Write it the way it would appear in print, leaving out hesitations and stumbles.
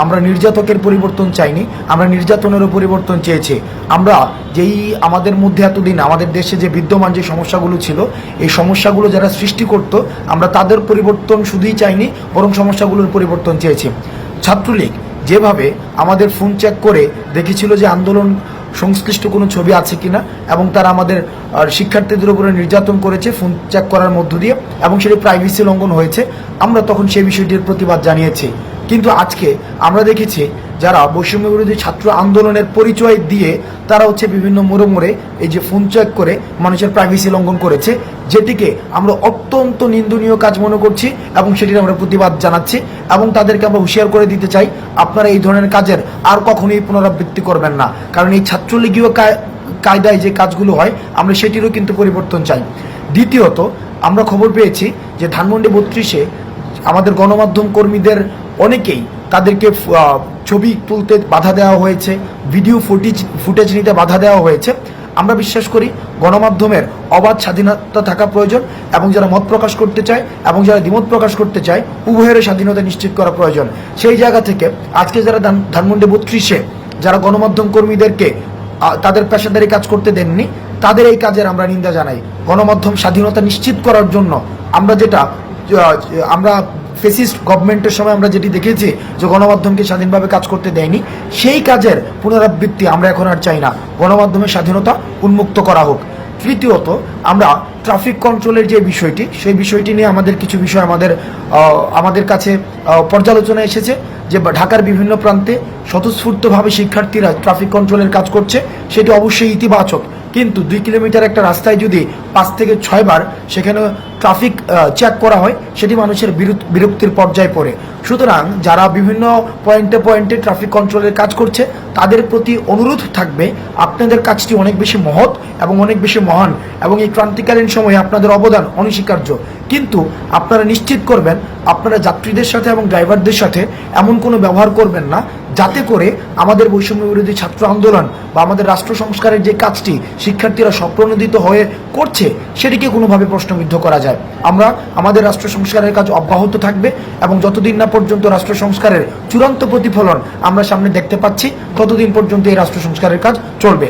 আমরা নির্যাতকের পরিবর্তন চাইনি, আমরা নির্যাতনেরও পরিবর্তন চেয়েছি। আমরা যেই আমাদের মধ্যে এতদিন আমাদের দেশে যে বিদ্যমান যে সমস্যাগুলো ছিল, এই সমস্যাগুলো যারা সৃষ্টি করত, আমরা তাদের পরিবর্তন শুধুই চাইনি, বরং সমস্যাগুলোর পরিবর্তন চেয়েছি। ছাত্রলীগ যেভাবে আমাদের ফোন চেক করে দেখেছিল যে আন্দোলন সংশ্লিষ্ট কোনো ছবি আছে কিনা, এবং তারা আমাদের শিক্ষার্থীদের উপরে নির্যাতন করেছে ফোন চেক করার মধ্য দিয়ে, এবং সেটি প্রাইভেসি লঙ্ঘন হয়েছে, আমরা তখন সেই বিষয়টির প্রতিবাদ জানিয়েছি। কিন্তু আজকে আমরা দেখেছি যারা বৈষম্য বিরোধী ছাত্র আন্দোলনের পরিচয় দিয়ে তারা বিভিন্ন মোড়ে এই যে ফোন চেক করে মানুষের প্রাইভেসি লঙ্ঘন করেছে, যেটিকে আমরা অত্যন্ত নিন্দনীয় কাজ মনে করছি এবং সেটির আমরা প্রতিবাদ জানাচ্ছি, এবং তাদেরকে আমরা হুঁশিয়ার করে দিতে চাই আপনারা এই ধরনের কাজের আর কখনোই পুনরাবৃত্তি করবেন না। কারণ এই ছাত্রলীগীয় কায়দায় যে কাজগুলো হয় আমরা সেটিরও কিন্তু পরিবর্তন চাই। দ্বিতীয়ত, আমরা খবর পেয়েছি যে ধানমন্ডি 32-এ আমাদের গণমাধ্যম কর্মীদের অনেকেই তাদেরকে ছবি তুলতে বাধা দেওয়া হয়েছে, ভিডিও ফুটেজ নিতে বাধা দেওয়া হয়েছে। আমরা বিশ্বাস করি গণমাধ্যমের অবাধ স্বাধীনতা থাকা প্রয়োজন, এবং যারা মত প্রকাশ করতে চায় এবং যারা দ্বিমত প্রকাশ করতে চায় উভয়ের স্বাধীনতা নিশ্চিত করা প্রয়োজন। সেই জায়গা থেকে আজকে যারা ধানমন্ডি 32-এ যারা গণমাধ্যম কর্মীদেরকে তাদের পেশাদারি কাজ করতে দেননি, তাদের এই কাজের আমরা নিন্দা জানাই। গণমাধ্যম স্বাধীনতা নিশ্চিত করার জন্য আমরা ফেসিস্ট গভর্নমেন্টের সময় আমরা যেটি দেখেছি যে গণমাধ্যমকে স্বাধীনভাবে কাজ করতে দেয়নি, সেই কাজের পুনরাবৃত্তি আমরা এখন আর চাই না। গণমাধ্যমের স্বাধীনতা উন্মুক্ত করা হোক। তৃতীয়ত, আমরা ট্রাফিক কন্ট্রোলের যে বিষয়টি, সেই বিষয়টি নিয়ে আমাদের কিছু বিষয় আমাদের কাছে পর্যালোচনা এসেছে যে ঢাকার বিভিন্ন প্রান্তে স্বতঃস্ফূর্তভাবে শিক্ষার্থীরা ট্রাফিক কন্ট্রোলের কাজ করছে, সেটি অবশ্যই ইতিবাচক। কিন্তু 2 কিলোমিটার একটা রাস্তায় যদি 5 থেকে 6 বার সেখানে ট্রাফিক চেক করা হয়, সেটি মানুষের বিরক্তির পর্যায়ে পড়ে। সুতরাং যারা বিভিন্ন পয়েন্টে ট্রাফিক কন্ট্রোলের কাজ করছে তাদের প্রতি অনুরোধ থাকবে, আপনাদের কাজটি অনেক বেশি মহৎ এবং অনেক বেশি মহান, এবং এই ক্রান্তিকালীন সময়ে আপনাদের অবদান অনস্বীকার্য। কিন্তু আপনারা নিশ্চিত করবেন আপনারা যাত্রীদের সাথে এবং ড্রাইভারদের সাথে এমন কোনো ব্যবহার করবেন না যাতে করে আমাদের বৈষম্য বিরোধী ছাত্র আন্দোলন বা আমাদের রাষ্ট্র সংস্কারের যে কাজটি শিক্ষার্থীরা স্বপ্রণোদিত হয়ে করছে সেটিকে কোনোভাবে প্রশ্নবিদ্ধ করা যায়। আমরা আমাদের রাষ্ট্র সংস্কারের কাজ অব্যাহত থাকবে, এবং যতদিন না পর্যন্ত রাষ্ট্র সংস্কারের চূড়ান্ত প্রতিফলন আমরা সামনে দেখতে পাচ্ছি, ততদিন পর্যন্ত এই রাষ্ট্র সংস্কারের কাজ চলবে।